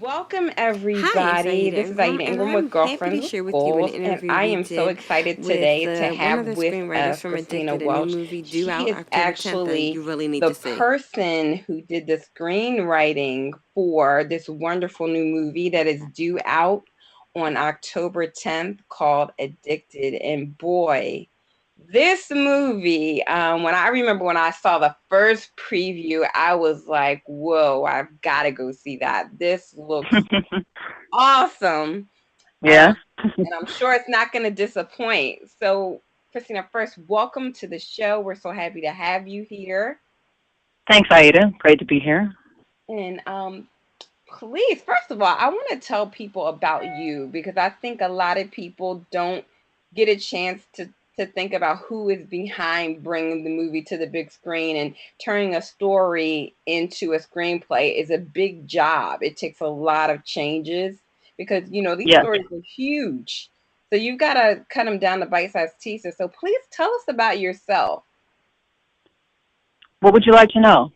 Welcome, Hi, it's everybody. Aida This is Ingram, Aida and Ingram I'm with happy to Girlfriends with share with you an Goals, and interview I we am so did excited with today to one have of the with screenwriters us from Christina Addicted, a new Welsh. movie due She out is October 10th that actually you really need the to see. person who did the screenwriting for this wonderful new movie that is due out on October 10th called Addicted. And boy, this movie, when I remember when I saw the first preview, I was like, whoa, I've got to go see that. This looks awesome. Um, Yeah. and I'm sure it's not going to disappoint. So, Christina, first, welcome to the show. We're so happy to have you here. Thanks, Aida. Great to be here. And please, first of all, I want to tell people about you because I think a lot of people don't get a chance to think about who is behind bringing the movie to the big screen, and turning a story into a screenplay is a big job. It takes a lot of changes because these Yes. stories are huge. So you've got to cut them down to bite-sized pieces. So please tell us about yourself. What would you like to know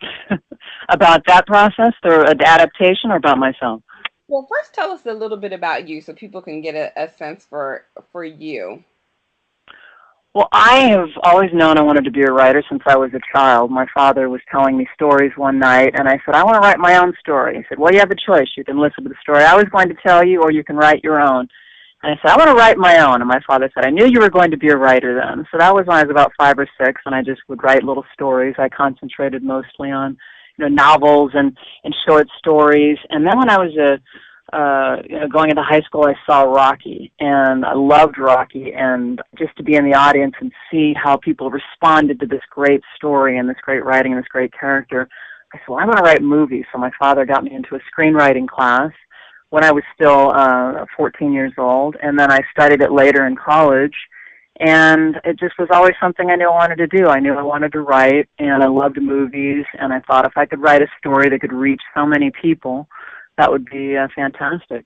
about that process, or adaptation, or about myself? Well, first tell us a little bit about you so people can get a sense for you. Well, I have always known I wanted to be a writer since I was a child. My father was telling me stories one night, and I said, I want to write my own story. He said, well, you have a choice. You can listen to the story I was going to tell you, or you can write your own. And I said, I want to write my own. And my father said, I knew you were going to be a writer then. So that was when I was about 5 or 6, and I just would write little stories. I concentrated mostly on, novels and short stories. And then when I was going into high school, I saw Rocky, and I loved Rocky. And just to be in the audience and see how people responded to this great story and this great writing and this great character, I said, well, I want to write movies. So my father got me into a screenwriting class when I was still 14 years old, and then I studied it later in college, and it just was always something I knew I wanted to do. I knew I wanted to write, and I loved movies, and I thought if I could write a story that could reach so many people, that would be fantastic.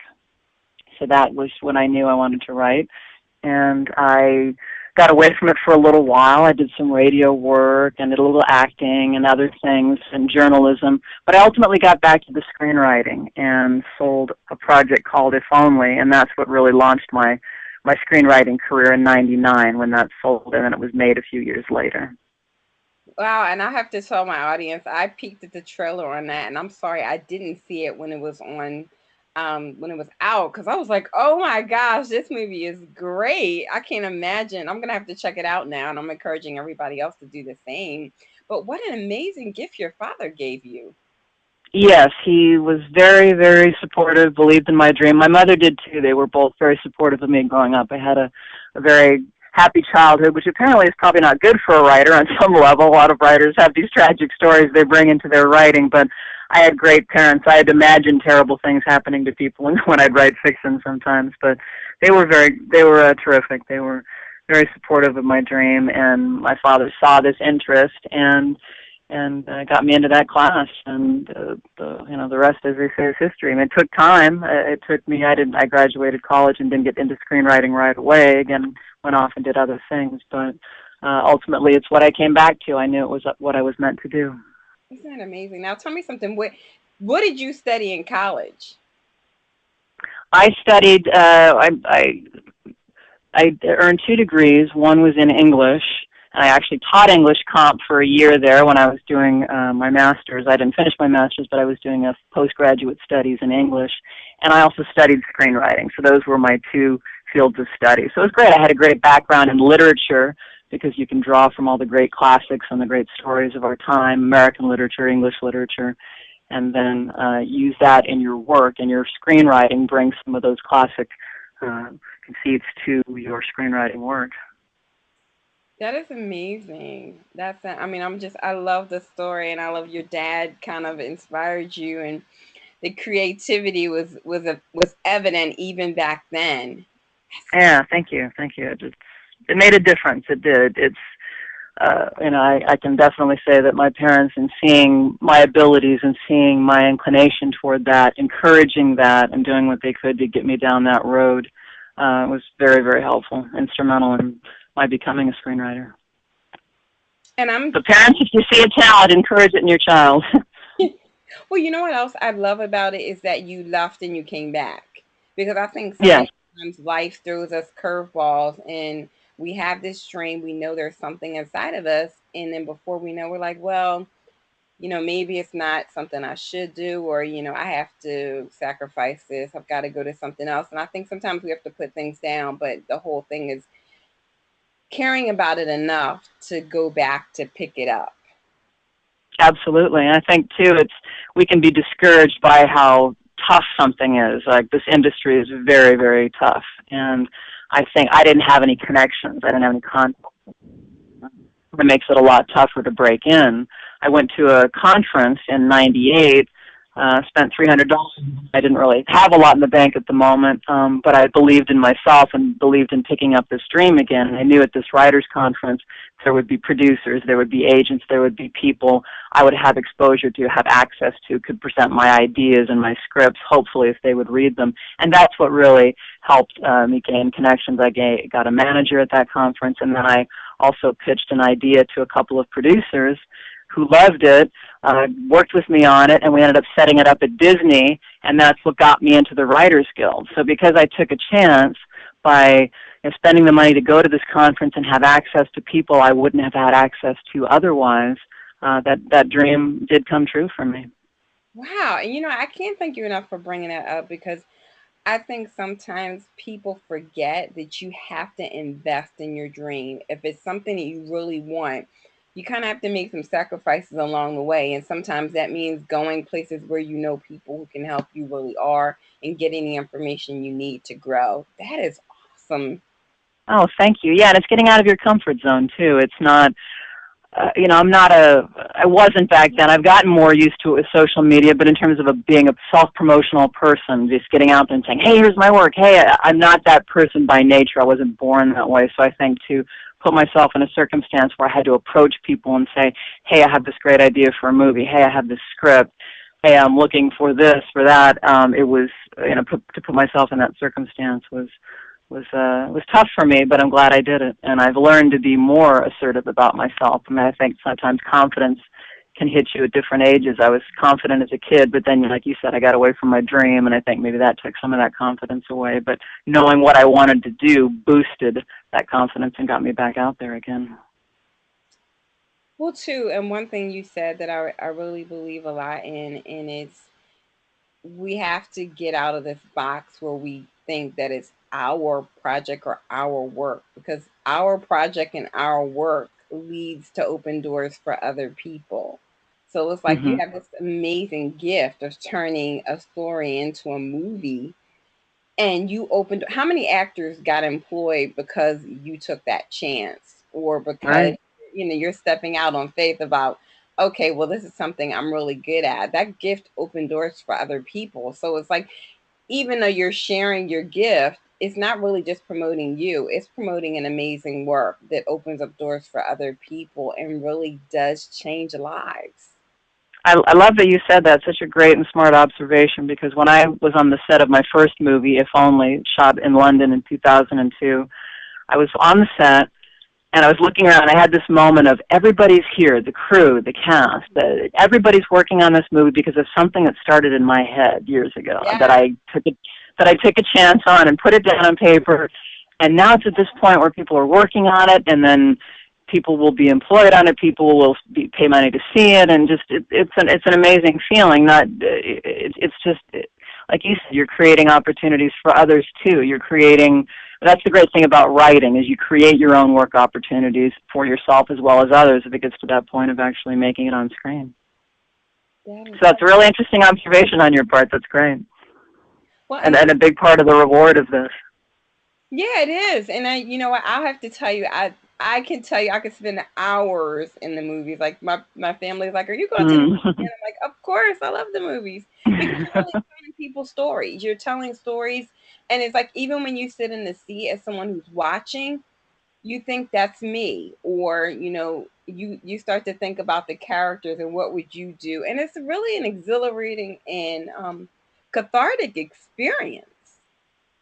So that was when I knew I wanted to write, and I got away from it for a little while. I did some radio work and did a little acting and other things and journalism. But I ultimately got back to the screenwriting and sold a project called If Only, and that's what really launched my screenwriting career in '99 when that sold, and then it was made a few years later. Wow, and I have to tell my audience, I peeked at the trailer on that, and I'm sorry I didn't see it when it was out, because I was like, oh my gosh, this movie is great. I can't imagine. I'm gonna have to check it out now, and I'm encouraging everybody else to do the same. But what an amazing gift your father gave you. Yes, he was very, very supportive, believed in my dream. My mother did too. They were both very supportive of me growing up. I had a very happy childhood, which apparently is probably not good for a writer on some level. A lot of writers have these tragic stories they bring into their writing, but I had great parents. I had imagined terrible things happening to people when I'd write fiction sometimes, but they were terrific. They were very supportive of my dream, and my father saw this interest and got me into that class, and the rest, as they say, is history. I mean, it took time. It took me. I graduated college and didn't get into screenwriting right away. Again, went off and did other things, but ultimately, it's what I came back to. I knew it was what I was meant to do. Isn't that amazing? Now tell me something. What did you study in college? I studied. I earned 2 degrees. One was in English. I actually taught English comp for a year there when I was doing my master's. I didn't finish my master's, but I was doing a postgraduate studies in English. And I also studied screenwriting. So those were my 2 fields of study. So it was great. I had a great background in literature because you can draw from all the great classics and the great stories of our time, American literature, English literature, and then use that in your work. And your screenwriting brings some of those classic conceits to your screenwriting work. That is amazing. I mean, I love the story, and I love your dad kind of inspired you, and the creativity was evident even back then. Yeah, thank you. It made a difference. It did. It's I can definitely say that my parents, in seeing my abilities and seeing my inclination toward that, encouraging that, and doing what they could to get me down that road, was very, very helpful, instrumental in my becoming a screenwriter. And I'm So parents, if you see a talent, encourage it in your child. Well, you know what else I love about it is that you left and you came back. Because I think Yes, sometimes life throws us curveballs and we have this dream, we know there's something inside of us, and then before we know, we're like, well, maybe it's not something I should do, or, I have to sacrifice this. I've got to go to something else. And I think sometimes we have to put things down, but the whole thing is caring about it enough to go back to pick it up. absolutely. And I think too, we can be discouraged by how tough something is. Like this industry is very, very tough, and I think I didn't have any connections. I didn't have any contacts. It makes it a lot tougher to break in. I went to a conference in '98, spent $300. I didn't really have a lot in the bank at the moment, but I believed in myself and believed in picking up this dream again. And I knew at this writers' conference there would be producers, there would be agents, there would be people I would have exposure to, have access to, could present my ideas and my scripts, hopefully, if they would read them. And that's what really helped me gain connections. I got a manager at that conference, and then I also pitched an idea to a couple of producers who loved it, worked with me on it, and we ended up setting it up at Disney, and that's what got me into the Writers Guild. So because I took a chance by spending the money to go to this conference and have access to people I wouldn't have had access to otherwise, that dream did come true for me. Wow. And I can't thank you enough for bringing that up because I think sometimes people forget that you have to invest in your dream. If it's something that you really want, you kind of have to make some sacrifices along the way. And sometimes that means going places where you know people who can help you really are and getting the information you need to grow. That is awesome. Oh, thank you. Yeah, and it's getting out of your comfort zone, too. It's not, I wasn't back then. I've gotten more used to it with social media, but in terms of being a self-promotional person, just getting out there and saying, hey, here's my work. Hey, I'm not that person by nature. I wasn't born that way. So I think to put myself in a circumstance where I had to approach people and say, hey, I have this great idea for a movie. Hey, I have this script. Hey, I'm looking for this, for that. It was, to put myself in that circumstance was tough for me, but I'm glad I did it. And I've learned to be more assertive about myself. I mean, I think sometimes confidence can hit you at different ages. I was confident as a kid, but then, like you said, I got away from my dream, and I think maybe that took some of that confidence away. But knowing what I wanted to do boosted that confidence and got me back out there again. Well, too, and one thing you said that I really believe a lot in, and it's we have to get out of this box where we think that it's our project or our work, because our project and our work leads to open doors for other people. So it's like you Hmm. have this amazing gift of turning a story into a movie, and you opened. How many actors got employed because you took that chance, or because Right. you're stepping out on faith about, okay, well, this is something I'm really good at. That gift opened doors for other people. So it's like, even though you're sharing your gift, it's not really just promoting you, it's promoting an amazing work that opens up doors for other people and really does change lives. I love that you said that. Such a great and smart observation, because when I was on the set of my first movie, If Only, shot in London in 2002, I was on the set, and I was looking around, and I had this moment of everybody's here, the crew, the cast, everybody's working on this movie because of something that started in my head years ago Yeah. that I took a chance on and put it down on paper. And now it's at this point where people are working on it, and then people will be employed on it, people will pay money to see it, and just it's an amazing feeling. Not it's just like you said, you're creating opportunities for others too. You're creating. That's the great thing about writing, is you create your own work opportunities for yourself as well as others if it gets to that point of actually making it on screen. That is So that's a really interesting observation on your part. That's great, well, and a big part of the reward of this. yeah, it is. And you know what? I'll have to tell you, I can tell you, I could spend hours in the movies. Like my family's like, "Are you going to the Mm. movies?" And I'm like, "Of course, I love the movies because you're really telling people stories. You're telling stories, and it's like even when you sit in the seat as someone who's watching, you think that's me, or you start to think about the characters and what would you do, and it's really an exhilarating and cathartic experience.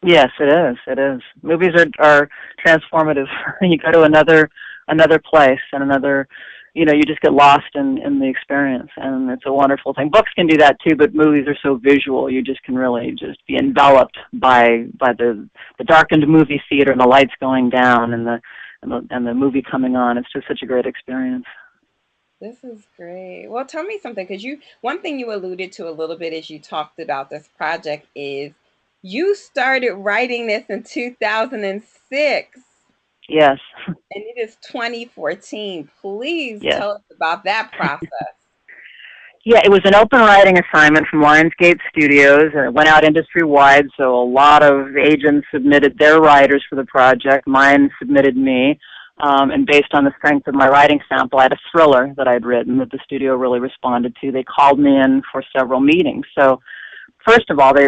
Yes, it is. It is. Movies are transformative. You go to another place and another. you just get lost in the experience, and it's a wonderful thing. Books can do that too, but movies are so visual. You just can really just be enveloped by the darkened movie theater and the lights going down and the movie coming on. It's just such a great experience. This is great. Well, tell me something, because one thing you alluded to a little bit as you talked about this project is you started writing this in 2006. Yes. And it is 2014. Please Yes. tell us about that process. Yeah, it was an open writing assignment from Lionsgate Studios, and it went out industry-wide, so a lot of agents submitted their writers for the project. Mine submitted me, and based on the strength of my writing sample, I had a thriller that I'd written that the studio really responded to. They called me in for several meetings. So first of all, they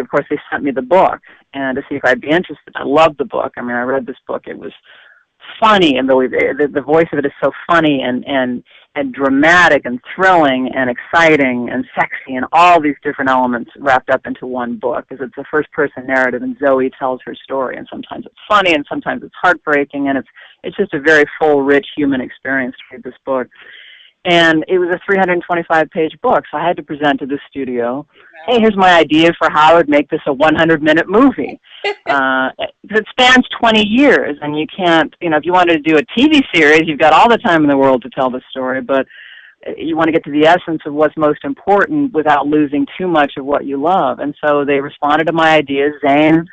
sent me the book and to see if I'd be interested. I loved the book. I mean, I read this book. It was funny, and the voice of it is so funny and dramatic and thrilling and exciting and sexy and all these different elements wrapped up into one book, because it's a first-person narrative and Zoe tells her story, and sometimes it's funny and sometimes it's heartbreaking, and it's just a very full, rich human experience to read this book. And it was a 325-page book, so I had to present to the studio, hey, here's my idea for how I would make this a 100-minute movie. It spans 20 years, and you can't, if you wanted to do a TV series, you've got all the time in the world to tell the story, but you want to get to the essence of what's most important without losing too much of what you love. And so they responded to my ideas. Zane,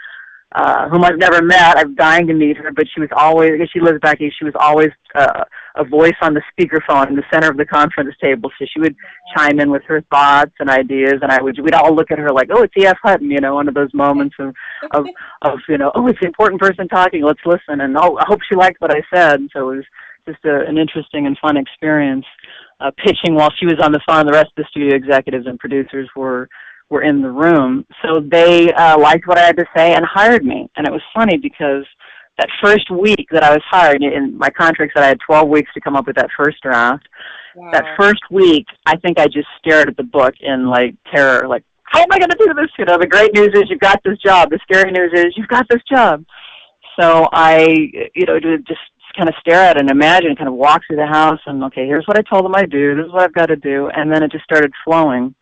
whom I've never met. I'm dying to meet her, but she was always, because she lives back east, she was always a voice on the speakerphone in the center of the conference table. So she would chime in with her thoughts and ideas, and we'd all look at her like, oh, it's E.F. Hutton, one of those moments of oh, it's the important person talking, let's listen, and oh, I hope she liked what I said. So it was just an interesting and fun experience pitching while she was on the phone. The rest of the studio executives and producers were in the room. So they liked what I had to say and hired me. And it was funny because that first week that I was hired, in my contract said I had 12 weeks to come up with that first draft. Wow. That first week, I think I just stared at the book in terror, how am I going to do this? The great news is you've got this job. The scary news is you've got this job. So I, just kind of stare at it and imagine, kind of walk through the house and, okay, here's what I told them I'd do. This is what I've got to do. And then it just started flowing.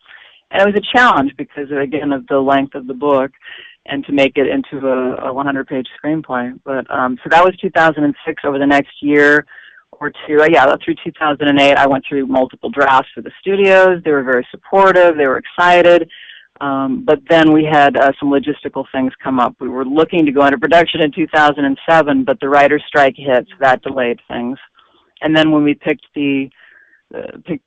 And it was a challenge because, again, of the length of the book and to make it into a 100-page screenplay. But so that was 2006. Over the next year or two, through 2008, I went through multiple drafts for the studios. They were very supportive. They were excited. But then we had some logistical things come up. We were looking to go into production in 2007, but the writer's strike hit, so that delayed things. And then when we picked the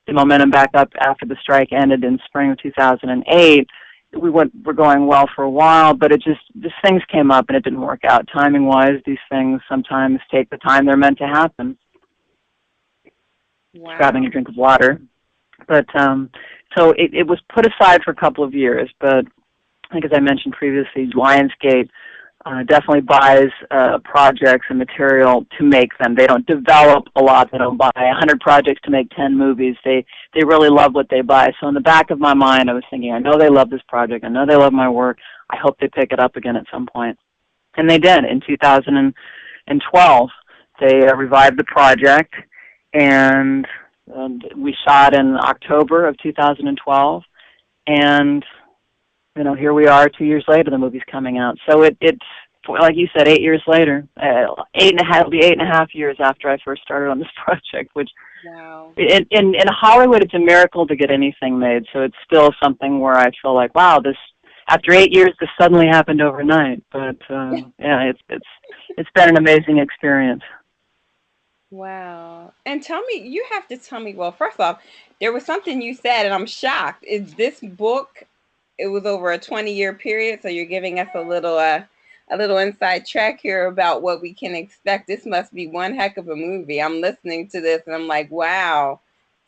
momentum back up after the strike ended in spring of 2008, we're going well for a while, but these things came up and it didn't work out. Timing-wise, these things sometimes take the time they're meant to happen. Wow. Grabbing a drink of water. But so it was put aside for a couple of years, but I think as I mentioned previously, Lionsgate definitely buys projects and material to make them. They don't develop a lot. They don't buy 100 projects to make 10 movies. They really love what they buy. So in the back of my mind, I was thinking, I know they love this project. I know they love my work. I hope they pick it up again at some point. And they did. In 2012, they revived the project, and we shot in October of 2012. And here we are 2 years later, the movie's coming out. So it's, like you said, 8 years later. It'll be 8.5 years after I first started on this project, which, wow. In Hollywood, it's a miracle to get anything made. So it's still something where I feel like, wow, after 8 years, this suddenly happened overnight. But, it's been an amazing experience. Wow. And you have to tell me, well, first off, there was something you said, and I'm shocked. Is this book, it was over a 20-year period, so you're giving us a little inside track here about what we can expect. This must be one heck of a movie. I'm listening to this, and I'm like, wow,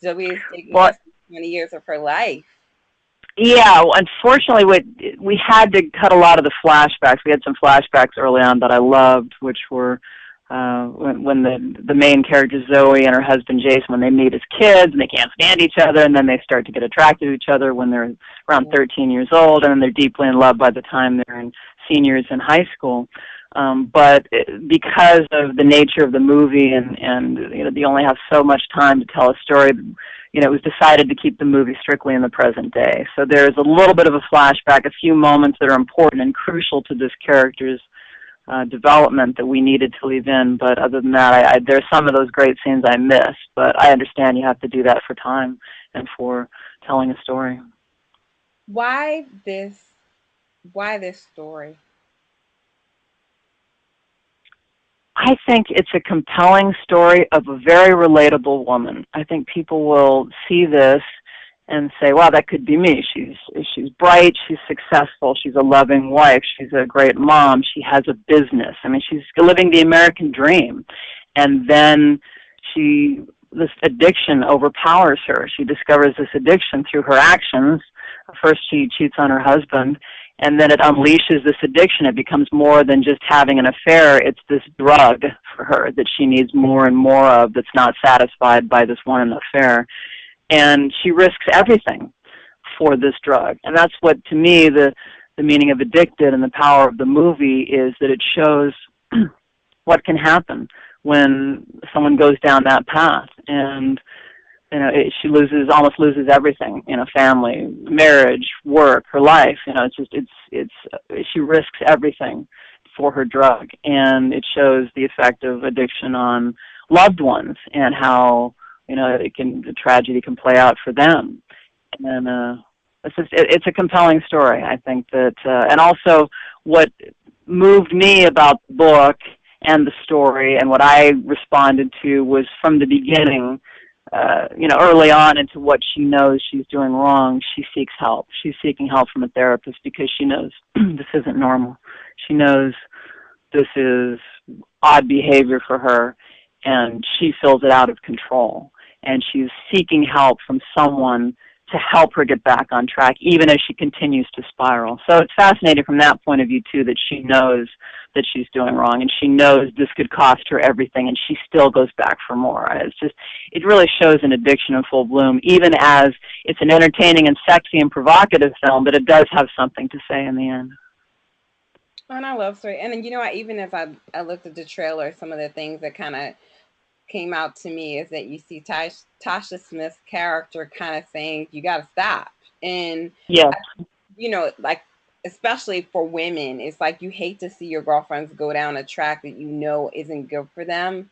Zoe is taking us 20 years of her life. Yeah, unfortunately, we had to cut a lot of the flashbacks. We had some flashbacks early on that I loved, which were when the main character Zoe and her husband Jason, when they meet as kids and they can't stand each other, and then they start to get attracted to each other when they're around 13 years old, and then they're deeply in love by the time they're in seniors in high school. But because of the nature of the movie and you know, they only have so much time to tell a story, you know, it was decided to keep the movie strictly in the present day. So there's a little bit of a flashback, a few moments that are important and crucial to this character's development that we needed to leave in. But other than that, there's some of those great scenes I missed. But I understand you have to do that for time and for telling a story. Why this? Why this story? I think it's a compelling story of a very relatable woman. I think people will see this and say, wow, that could be me. She's bright, she's successful, she's a loving wife, she's a great mom, she has a business. I mean, she's living the American dream. And then this addiction overpowers her. She discovers this addiction through her actions. First she cheats on her husband, and then it unleashes this addiction. It becomes more than just having an affair. It's this drug for her that she needs more and more of, that's not satisfied by this one affair. And she risks everything for this drug. And that's what, to me, the meaning of Addicted and the power of the movie is that it shows what can happen when someone goes down that path. And you know, she almost loses everything, you know, family, marriage, work, her life. You know, she risks everything for her drug, and it shows the effect of addiction on loved ones and how, you know, the tragedy can play out for them. And it's a compelling story. I think that, and also what moved me about the book and the story, and what I responded to was from the beginning. You know, early on into what she knows she's doing wrong, she seeks help. She's seeking help from a therapist because she knows this isn't normal. She knows this is odd behavior for her, and she feels it out of control. And she's seeking help from someone to help her get back on track, even as she continues to spiral. So it's fascinating from that point of view, too, that she knows that she's doing wrong, and she knows this could cost her everything, and she still goes back for more. It really shows an addiction in full bloom, even as it's an entertaining and sexy and provocative film, but it does have something to say in the end. And I love story. And you know, even as I looked at the trailer, some of the things that kind of came out to me is that you see Tasha Smith's character kind of saying, you got to stop. And, yes, you know, like, especially for women, it's like you hate to see your girlfriends go down a track that you know isn't good for them,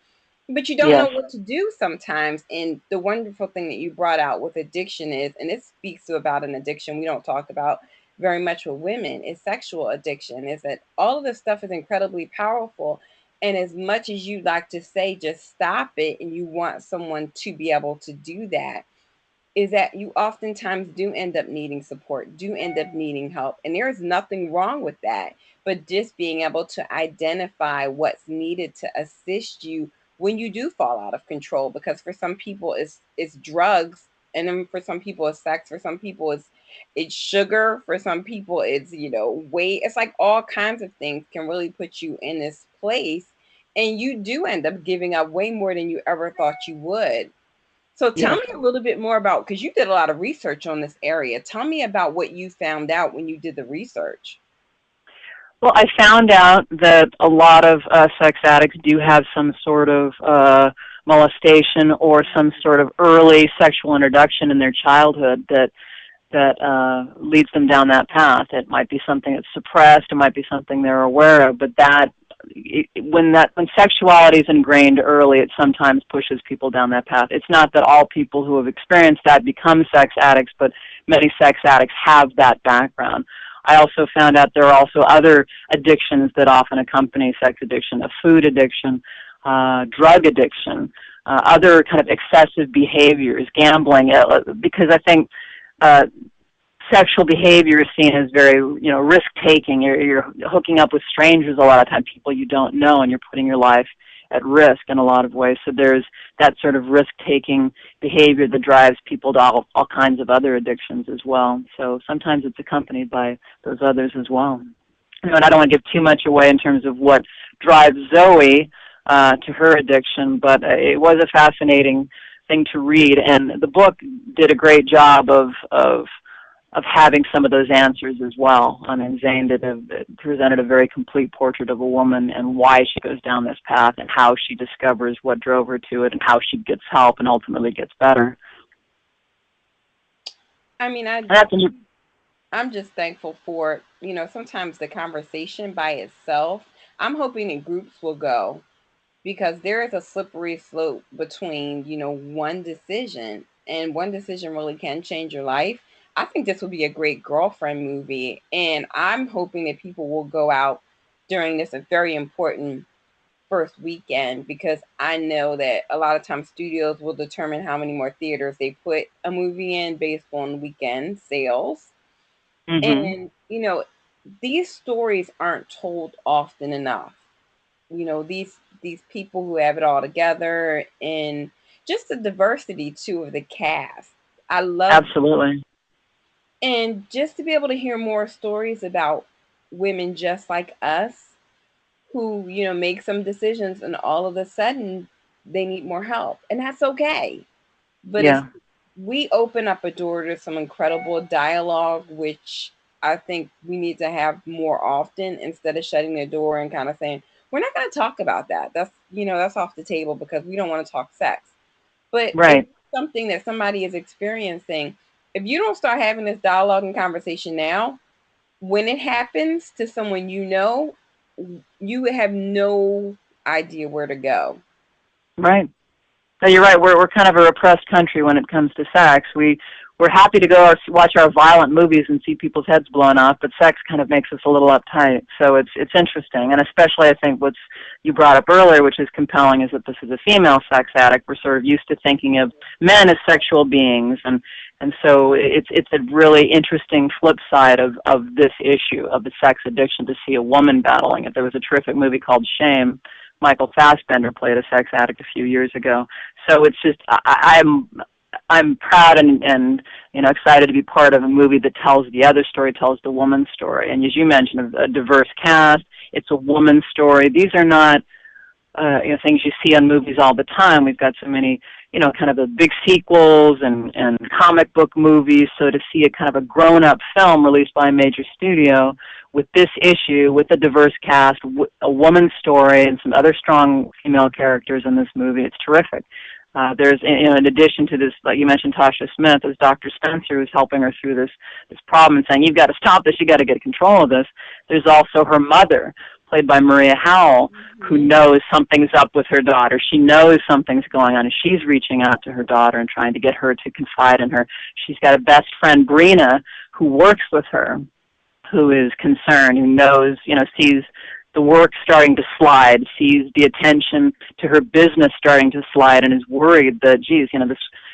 but you don't yes, know what to do sometimes. And the wonderful thing that you brought out with addiction is, and it speaks to about an addiction we don't talk about very much with women, is sexual addiction, is that all of this stuff is incredibly powerful. And as much as you like to say, just stop it, and you want someone to be able to do that, is that you oftentimes do end up needing support, do end up needing help. And there is nothing wrong with that, but just being able to identify what's needed to assist you when you do fall out of control. Because for some people it's drugs, and then for some people it's sex, for some people it's sugar, for some people it's, you know, weight. It's like all kinds of things can really put you in this place, and you do end up giving up way more than you ever thought you would. So tell yes. me a little bit more about, because you did a lot of research on this area. Tell me about what you found out when you did the research. Well, I found out that a lot of sex addicts do have some sort of molestation or some sort of early sexual introduction in their childhood that leads them down that path. It might be something that's suppressed, it might be something they're aware of, but when sexuality is ingrained early, it sometimes pushes people down that path. It's not that all people who have experienced that become sex addicts, but many sex addicts have that background. I also found out there are also other addictions that often accompany sex addiction: a food addiction, drug addiction, other kind of excessive behaviors, gambling, because I think sexual behavior is seen as very, you know, risk-taking. You're hooking up with strangers a lot of times, people you don't know, and you're putting your life at risk in a lot of ways. So there's that sort of risk-taking behavior that drives people to all kinds of other addictions as well. So sometimes it's accompanied by those others as well. You know, and I don't want to give too much away in terms of what drives Zoe to her addiction, but it was a fascinating thing to read, and the book did a great job of having some of those answers as well. I mean, Zane presented a very complete portrait of a woman and why she goes down this path and how she discovers what drove her to it and how she gets help and ultimately gets better. I mean, I'm just thankful for, sometimes the conversation by itself. I'm hoping that groups will go, because there is a slippery slope between, one decision really can change your life. I think this would be a great girlfriend movie, and I'm hoping that people will go out during this a very important first weekend, because I know that a lot of times studios will determine how many more theaters they put a movie in based on weekend sales. Mm-hmm. And, these stories aren't told often enough. These people who have it all together, and just the diversity too of the cast. I love, Absolutely. and just to be able to hear more stories about women just like us who, make some decisions and all of a sudden they need more help. And that's okay. But if Yeah. we open up a door to some incredible dialogue, which I think we need to have more often, instead of shutting the door and kind of saying, we're not going to talk about that. That's off the table because we don't want to talk sex. But if Right. something that somebody is experiencing, if you don't start having this dialogue and conversation now, when it happens to someone, you have no idea where to go. Right. No, you're right. We're kind of a repressed country when it comes to sex. We're happy to go watch our violent movies and see people's heads blown off, but sex kind of makes us a little uptight. So it's interesting, and especially I think what's you brought up earlier, which is compelling, is that this is a female sex addict. We're sort of used to thinking of men as sexual beings, and so it's a really interesting flip side of this issue of the sex addiction to see a woman battling it. There was a terrific movie called Shame. Michael Fassbender played a sex addict a few years ago. So it's just I'm proud and excited to be part of a movie that tells the other story, tells the woman's story. And as you mentioned, a diverse cast. It's a woman's story. These are not things you see on movies all the time. We've got so many kind of the big sequels and comic book movies. So to see a kind of a grown-up film released by a major studio with this issue, with a diverse cast, a woman's story, and some other strong female characters in this movie, it's terrific. There's, in addition to this, like you mentioned, Tasha Smith, there's Dr. Spencer, who's helping her through this problem and saying, you've got to stop this, you've got to get control of this. There's also her mother, played by Maria Howell, who knows something's up with her daughter. She knows something's going on, and she's reaching out to her daughter and trying to get her to confide in her. She's got a best friend, Brina, who works with her, who is concerned, who knows, sees the work starting to slide, sees the attention to her business starting to slide, and is worried that, geez,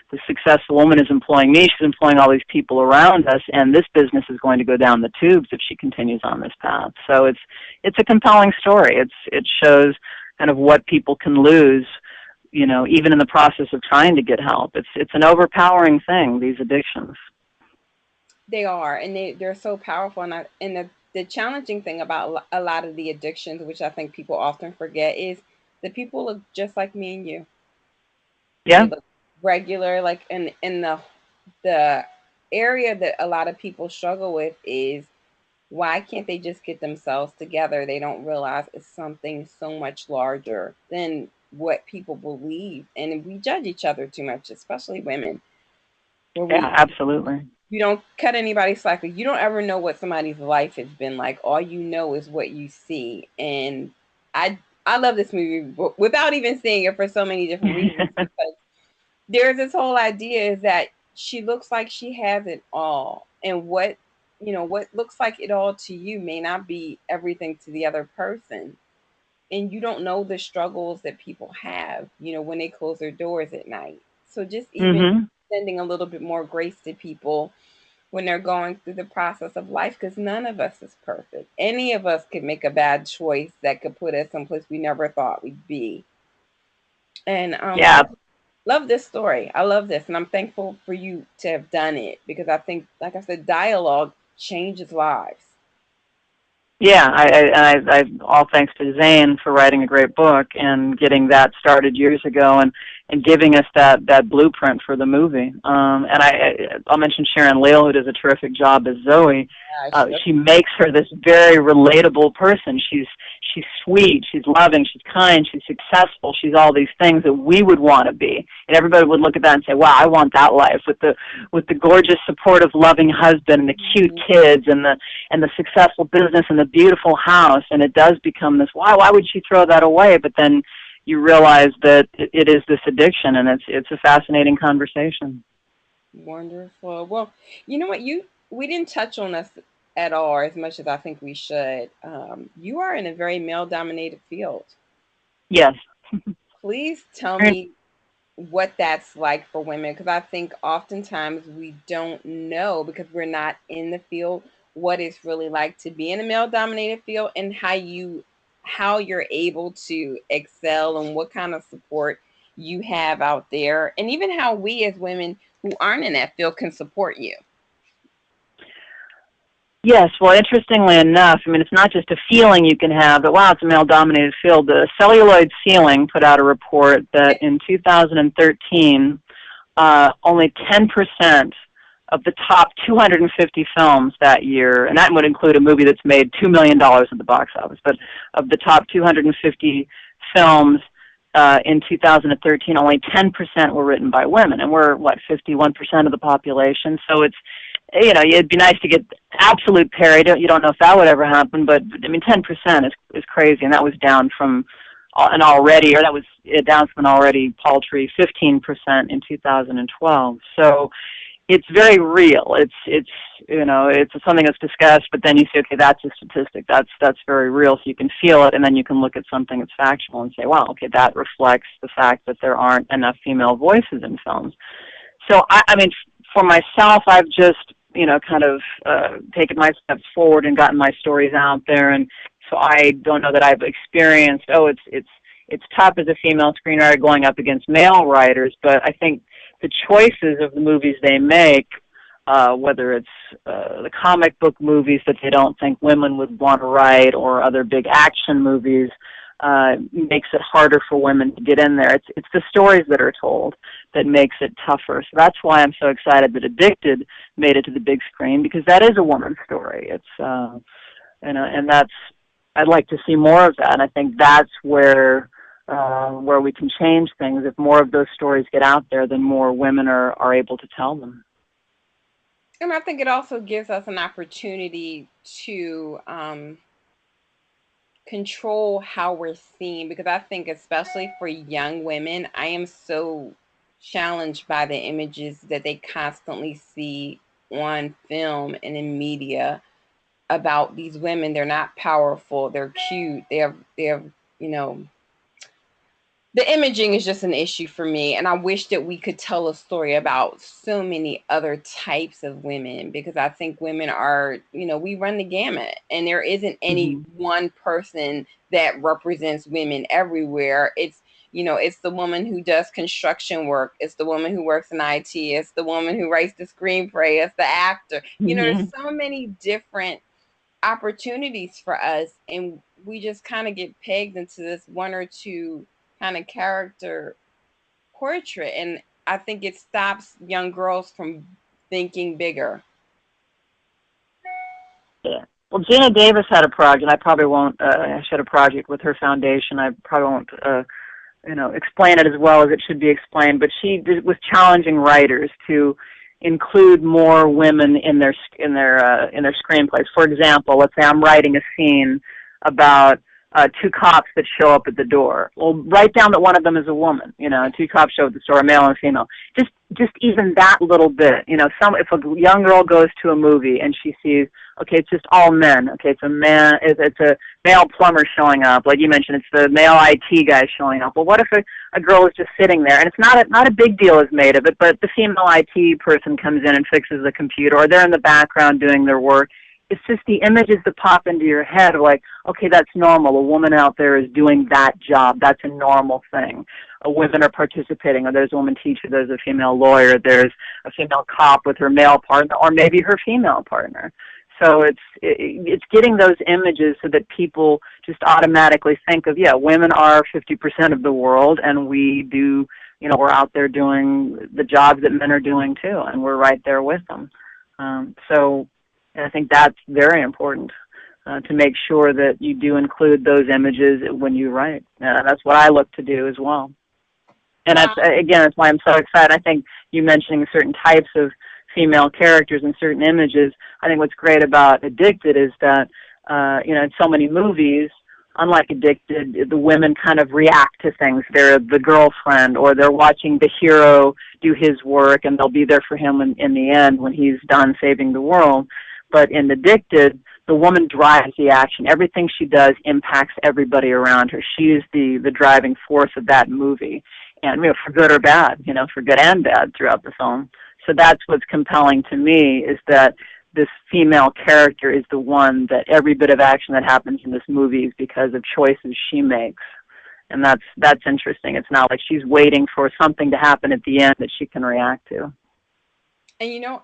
this successful woman is employing me, she's employing all these people around us, and this business is going to go down the tubes if she continues on this path. So it's a compelling story. It shows kind of what people can lose, even in the process of trying to get help. It's an overpowering thing, these addictions. They are, and they're so powerful. And the challenging thing about a lot of the addictions, which I think people often forget, is that people look just like me and you. They Yeah, look regular, like in the area that a lot of people struggle with is, why can't they just get themselves together? They don't realize it's something so much larger than what people believe, and we judge each other too much, especially women, where yeah, absolutely. you don't cut anybody slack. You don't ever know what somebody's life has been like. All you know is what you see. And I love this movie without even seeing it for so many different reasons, because there's this whole idea is that she looks like she has it all, and what looks like it all to you may not be everything to the other person, and you don't know the struggles that people have, when they close their doors at night. So just even Hmm. sending a little bit more grace to people when they're going through the process of life, because none of us is perfect. Any of us could make a bad choice that could put us someplace we never thought we'd be. And Yeah, love this story. I love this, and I'm thankful for you to have done it, because I think, like I said, dialogue changes lives. yeah. All thanks to Zane for writing a great book and getting that started years ago. And and giving us that blueprint for the movie. And I'll mention Sharon Leal, who does a terrific job as Zoe. She makes her this very relatable person. She's sweet, she's loving, she's kind, she's successful, she's all these things that we would want to be. And everybody would look at that and say, wow, I want that life with the gorgeous, supportive, loving husband and the cute kids and the successful business and the beautiful house. And it does become this, why would she throw that away? But then you realize that it is this addiction, and it's a fascinating conversation. Wonderful. Well, you know what? We didn't touch on this at all, or as much as I think we should. You are in a very male-dominated field. Yes. Please tell me what that's like for women, because I think oftentimes we don't know, because we're not in the field, what it's really like to be in a male-dominated field, and how you're able to excel and what kind of support you have out there, and even how we as women who aren't in that field can support you. Yes, well, interestingly enough, I mean, it's not just a feeling you can have that, wow, it's a male-dominated field. The Celluloid Ceiling put out a report that in 2013, only 10% of the top 250 films that year, and that would include a movie that's made $2 million at the box office, but of the top 250 films in 2013, only 10% were written by women, and we're, 51% of the population, so it's, it'd be nice to get absolute parity. You don't know if that would ever happen, but, I mean, 10% is crazy, and that was down from an already paltry 15% in 2012, so it's very real. It's something that's discussed, but then you say, okay, that's a statistic. That's very real. So you can feel it, and then you can look at something that's factual and say, wow, okay, that reflects the fact that there aren't enough female voices in films. So I mean, for myself, I've just kind of taken my steps forward and gotten my stories out there, and so I don't know that I've experienced, it's tough as a female screenwriter going up against male writers, but I think the choices of the movies they make, whether it's the comic book movies that they don't think women would want to write or other big action movies, makes it harder for women to get in there. It's the stories that are told that makes it tougher. So that's why I'm so excited that Addicted made it to the big screen, because that is a woman's story. It's, and I'd like to see more of that. And I think that's where we can change things. If more of those stories get out there, then more women are able to tell them. And I think it also gives us an opportunity to control how we're seen, because I think especially for young women, I am so challenged by the images that they constantly see on film and in media about these women. They're not powerful, they're cute, they're the imaging is just an issue for me, and I wish that we could tell a story about so many other types of women, because I think women are, we run the gamut, and there isn't any one person that represents women everywhere. It's, it's the woman who does construction work, it's the woman who works in IT, it's the woman who writes the screenplay, it's the actor. There's so many different opportunities for us, and we just kind of get pegged into this one or two kind of character portrait, and I think it stops young girls from thinking bigger. Yeah. Well, Gina Davis had a project. I probably won't. She had a project with her foundation. I probably won't, explain it as well as it should be explained. But she was challenging writers to include more women in their screenplays. For example, let's say I'm writing a scene about two cops that show up at the door. Well, write down that one of them is a woman. Two cops show up at the store, a male and a female. Just even that little bit. If a young girl goes to a movie and she sees, okay, it's just all men. Okay, it's a man. It's a male plumber showing up, like you mentioned. It's the male IT guy showing up. Well, what if a girl is just sitting there, and it's not a big deal is made of it, but the female IT person comes in and fixes the computer, or they're in the background doing their work. It's just the images that pop into your head of like, okay, that's normal. A woman out there is doing that job. That's a normal thing. Women are participating, or there's a woman teacher, there's a female lawyer, there's a female cop with her male partner, or maybe her female partner. So it's getting those images so that people just automatically think of, yeah, women are 50% of the world, and we do you know, we're out there doing the jobs that men are doing too, and we're right there with them. So I think that's very important, to make sure that you do include those images when you write. That's what I look to do as well. And that's, again, that's why I'm so excited. I think you mentioning certain types of female characters and certain images, I think what's great about Addicted is that, you know, in so many movies, unlike Addicted, the women kind of react to things. They're the girlfriend, or they're watching the hero do his work, and they'll be there for him in the end when he's done saving the world. But in Addicted, the woman drives the action. Everything she does impacts everybody around her. She is the driving force of that movie, and, you know, for good or bad, you know, for good and bad throughout the film. So that's what's compelling to me, is that this female character is the one that every bit of action that happens in this movie is because of choices she makes. And that's interesting. It's not like she's waiting for something to happen at the end that she can react to. And you know,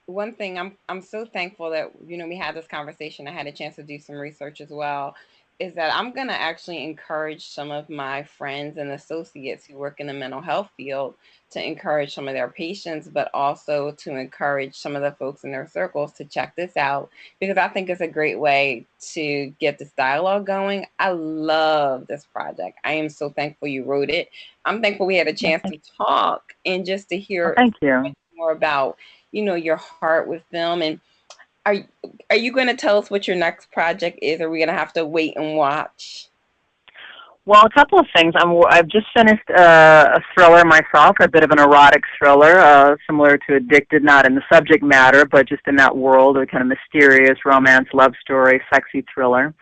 one thing I'm so thankful that, you know, we had this conversation. I had a chance to do some research as well. Is that I'm gonna actually encourage some of my friends and associates who work in the mental health field to encourage some of their patients, but also to encourage some of the folks in their circles to check this out, because I think it's a great way to get this dialogue going. I love this project. I am so thankful you wrote it. I'm thankful we had a chance to talk and just to Well, hear thank you. more about, you know, your heart with film. And are are you going to tell us what your next project is? Or are we going to have to wait and watch? Well, a couple of things. I've just finished a thriller myself, a bit of an erotic thriller, similar to Addicted, not in the subject matter, but just in that world, a kind of mysterious romance, love story, sexy thriller.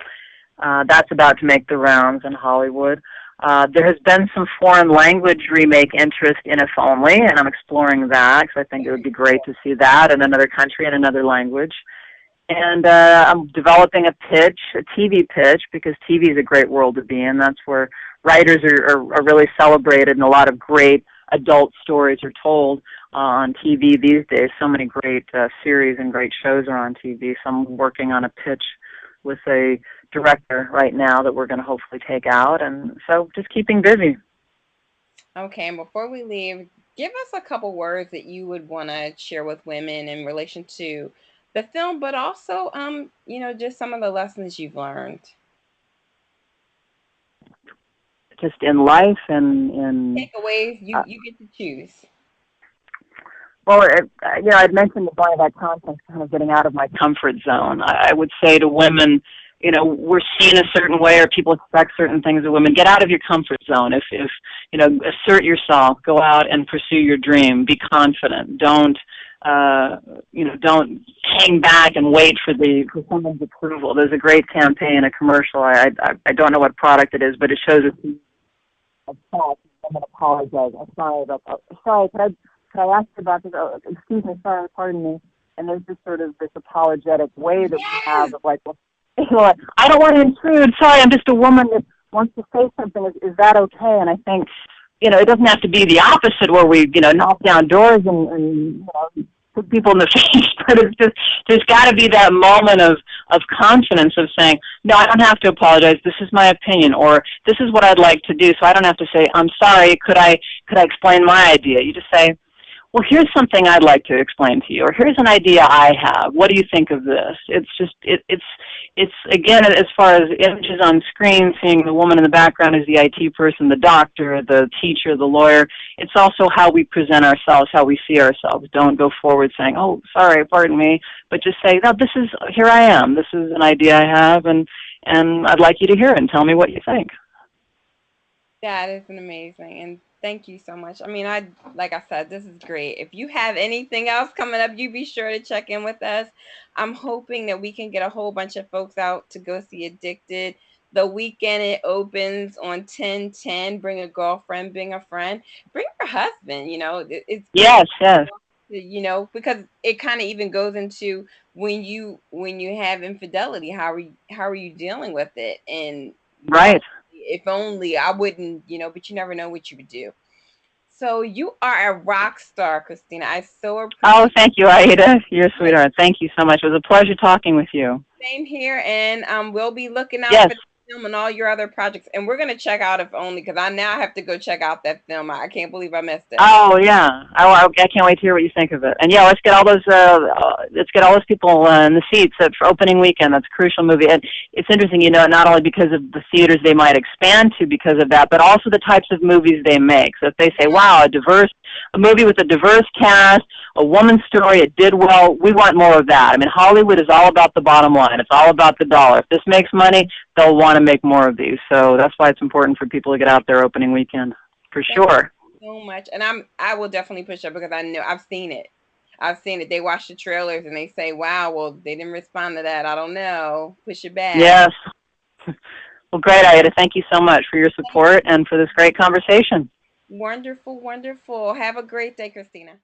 That's about to make the rounds in Hollywood. There has been some foreign language remake interest in If Only, and I'm exploring that because I think it would be great to see that in another country in another language. And I'm developing a pitch, a TV pitch, because TV is a great world to be in. That's where writers are really celebrated, and a lot of great adult stories are told on TV these days. So many great series and great shows are on TV. So I'm working on a pitch with a director right now that we're going to hopefully take out. And so just keeping busy. Okay, and before we leave, give us a couple words that you would want to share with women in relation to the film, but also, you know, just some of the lessons you've learned. Just in life and in Takeaways, you get to choose. well, you know, I'd mentioned the point about content, kind of getting out of my comfort zone. I would say to women, you know, we're seen a certain way, or people expect certain things of women. Get out of your comfort zone. If you know, assert yourself. Go out and pursue your dream. Be confident. Don't you know, don't hang back and wait for someone's approval. There's a great campaign, a commercial. I don't know what product it is, but it shows a chat. Someone apologize. I'm sorry about that. Sorry, could I ask you about this? Oh, excuse me, sorry, pardon me. And there's this sort of this apologetic way that we have of like, well, I don't want to intrude. Sorry, I'm just a woman that wants to say something. Is that okay? And I think, you know, it doesn't have to be the opposite where we, you know, knock down doors and you know, put people in the face, but it's just, there's got to be that moment of confidence of saying, no, I don't have to apologize. This is my opinion, or this is what I'd like to do. So I don't have to say, I'm sorry. Could I explain my idea? You just say, well, here's something I'd like to explain to you, or here's an idea I have. What do you think of this? It's just, it's again, as far as images on screen, seeing the woman in the background as the IT person, the doctor, the teacher, the lawyer. It's also how we present ourselves, how we see ourselves. Don't go forward saying, oh, sorry, pardon me, but just say, no, here I am. This is an idea I have, and I'd like you to hear it and tell me what you think. That is an amazing, and thank you so much. I mean, like I said, this is great. If you have anything else coming up, you be sure to check in with us. I'm hoping that we can get a whole bunch of folks out to go see Addicted. The weekend it opens on 10/10. Bring a girlfriend, bring a friend, bring your husband. You know, it's yes, yes. You know, because it kind of even goes into when you have infidelity, how are you dealing with it? And right. If only I wouldn't, you know, but you never know what you would do. So you are a rock star, Christina. I so appreciate. Oh, thank you, Aida. You're a sweetheart. Thank you so much. It was a pleasure talking with you. Same here, and we'll be looking out yes. for film and all your other projects. And we're going to check out If Only, because I now have to go check out that film. I can't believe I missed it. Oh yeah, I can't wait to hear what you think of it. And yeah, let's get all those people in the seats for opening weekend. That's a crucial movie. And it's interesting, you know, not only because of the theaters they might expand to because of that, but also the types of movies they make. So if they say, wow, a movie with a diverse cast, a woman's story, it did well, we want more of that. I mean, Hollywood is all about the bottom line. It's all about the dollar. If this makes money, they'll want to make more of these. So that's why it's important for people to get out there opening weekend, for sure. So much, and I will definitely push up because I know I've seen it. I've seen it. They watch the trailers and they say, "Wow, well, they didn't respond to that. I don't know. Push it back." Yes. Well, great, Aida. Thank you so much for your support and for this great conversation. Wonderful, wonderful. Have a great day, Christina.